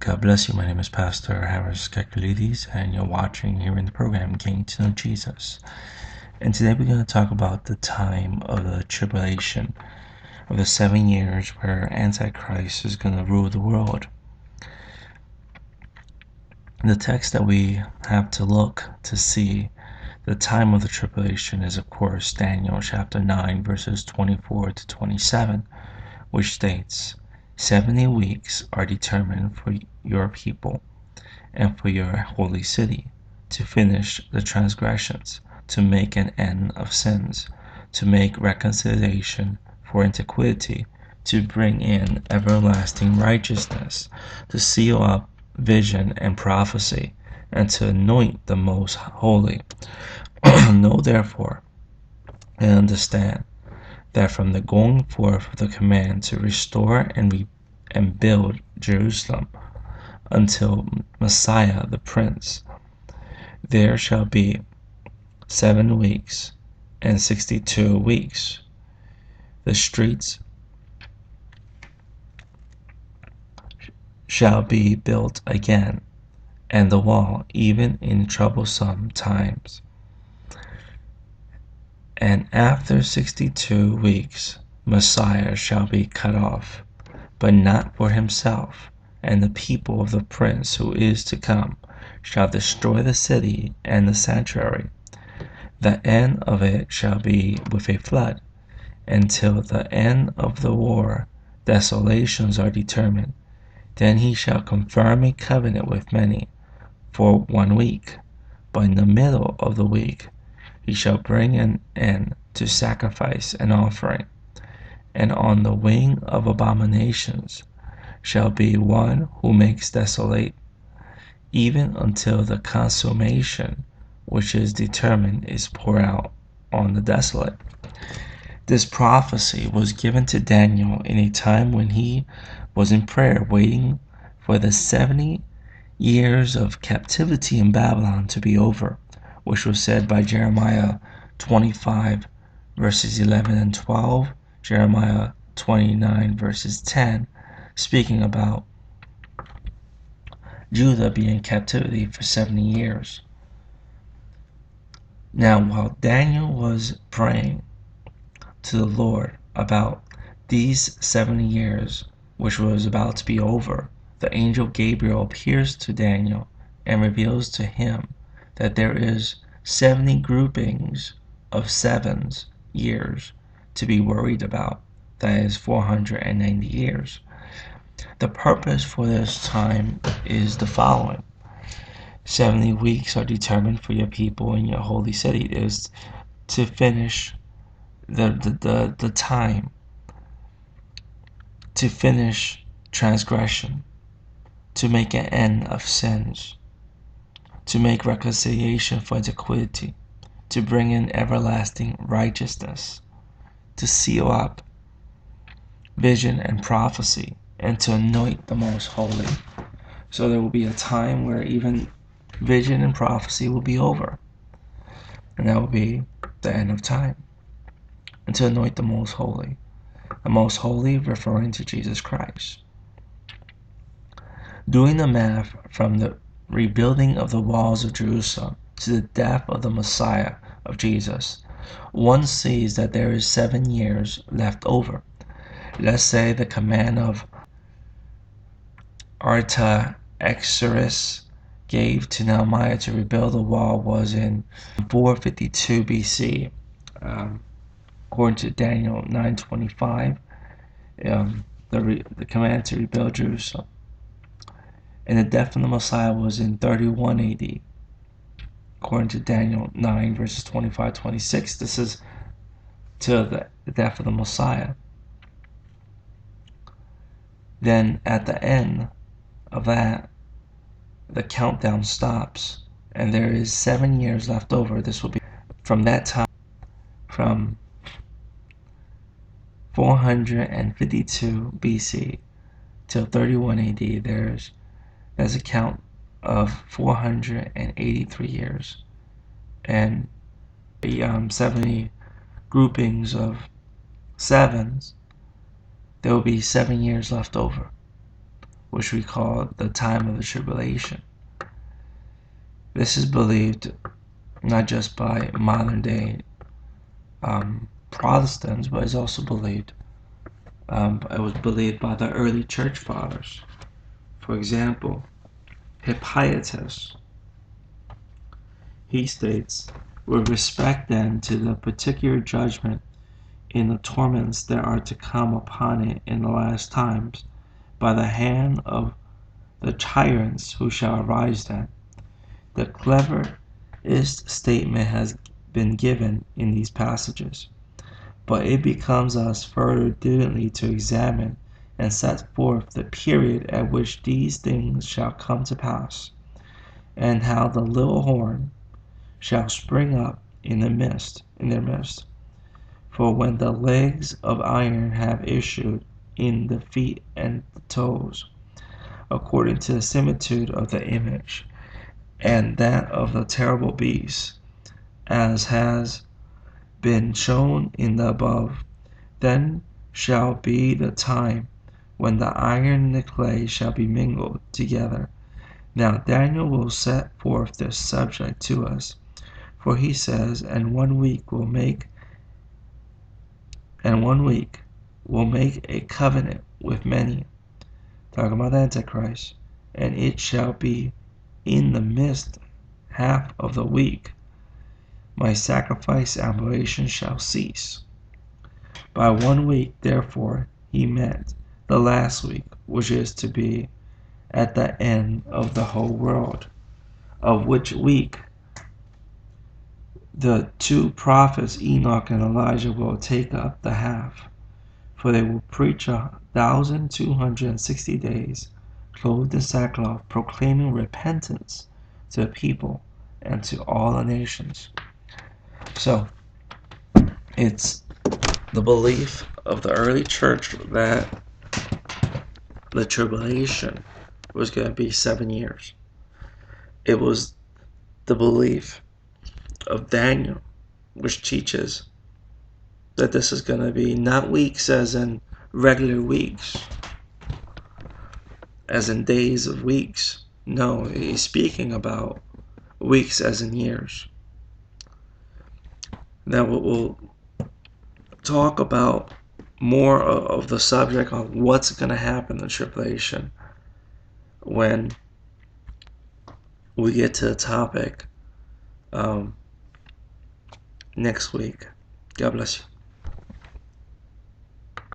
God bless you. My name is Pastor Harris Kekulides, and you're watching here in the program Getting to Know Jesus. And today we're going to talk about the time of the tribulation, of the 7 years where Antichrist is going to rule the world. The text that we have to look to see the time of the tribulation is, of course, Daniel chapter 9, verses 24 to 27, which states, 70 weeks are determined for your people and for your holy city, to finish the transgressions, to make an end of sins, to make reconciliation for iniquity, to bring in everlasting righteousness, to seal up vision and prophecy, and to anoint the most holy. Know therefore and understand that from the going forth of the command to restore and build Jerusalem until Messiah the Prince, there shall be 7 weeks and 62 weeks. The streets shall be built again, and the wall even in troublesome times. And after 62 weeks, Messiah shall be cut off, but not for himself, and the people of the prince who is to come shall destroy the city and the sanctuary. The end of it shall be with a flood, until the end of the war desolations are determined. Then he shall confirm a covenant with many for 1 week, but in the middle of the week he shall bring an end to sacrifice and offering, and on the wing of abominations shall be one who makes desolate, even until the consummation which is determined is poured out on the desolate. This prophecy was given to Daniel in a time when he was in prayer, waiting for the 70 years of captivity in Babylon to be over, which was said by Jeremiah 25 verses 11 and 12, Jeremiah 29 verses 10, speaking about Judah being in captivity for 70 years. Now, while Daniel was praying to the Lord about these 70 years, which was about to be over, the angel Gabriel appears to Daniel and reveals to him that there is 70 groupings of 7 years to be worried about. That is 490 years. The purpose for this time is the following. 70 weeks are determined for your people in your holy city. It is to finish the time, to finish transgression, to make an end of sins, to make reconciliation for iniquity, to bring in everlasting righteousness, to seal up vision and prophecy, and to anoint the most holy. So there will be a time where even vision and prophecy will be over, and that will be the end of time. And to anoint the most holy referring to Jesus Christ. Doing the math from the rebuilding of the walls of Jerusalem to the death of the Messiah of Jesus, one sees that there is 7 years left over. Let's say the command of Artaxerxes gave to Nehemiah to rebuild the wall was in 452 BC. According to Daniel 9:25, the command to rebuild Jerusalem. And the death of the Messiah was in 31 AD. According to Daniel 9 verses 25-26, this is to the death of the Messiah. Then at the end of that, the countdown stops, and there is 7 years left over. This will be from that time, from 452 BC till 31 AD. There's a count of 483 years, and 70 groupings of 7s. There will be 7 years left over. which we call the time of the tribulation. This is believed not just by modern day Protestants, but it's also believed. It was believed by the early church fathers. For example, Hippolytus, he states, with respect then to the particular judgment in the torments that are to come upon it in the last times, by the hand of the tyrants who shall arise then. The cleverest statement has been given in these passages, but it becomes us further diligently to examine and set forth the period at which these things shall come to pass, and how the little horn shall spring up in their midst. For when the legs of iron have issued in the feet and the toes, according to the similitude of the image, and that of the terrible beast, as has been shown in the above, then shall be the time when the iron and the clay shall be mingled together. Now Daniel will set forth this subject to us, for he says, and 1 week will make a covenant with many, talking about the Antichrist, and it shall be in the midst half of the week. My sacrifice and oblation shall cease. By 1 week, therefore, he meant the last week, which is to be at the end of the whole world, of which week the two prophets Enoch and Elijah will take up the half, for they will preach 1,260 days, clothed in sackcloth, proclaiming repentance to the people and to all the nations. So, it's the belief of the early church that the tribulation was going to be 7 years. It was the belief of Daniel, which teaches that this is going to be not weeks as in regular weeks, as in days of weeks. No, he's speaking about weeks as in years. Now we'll talk about more of the subject on what's going to happen in the tribulation when we get to the topic next week. God bless you.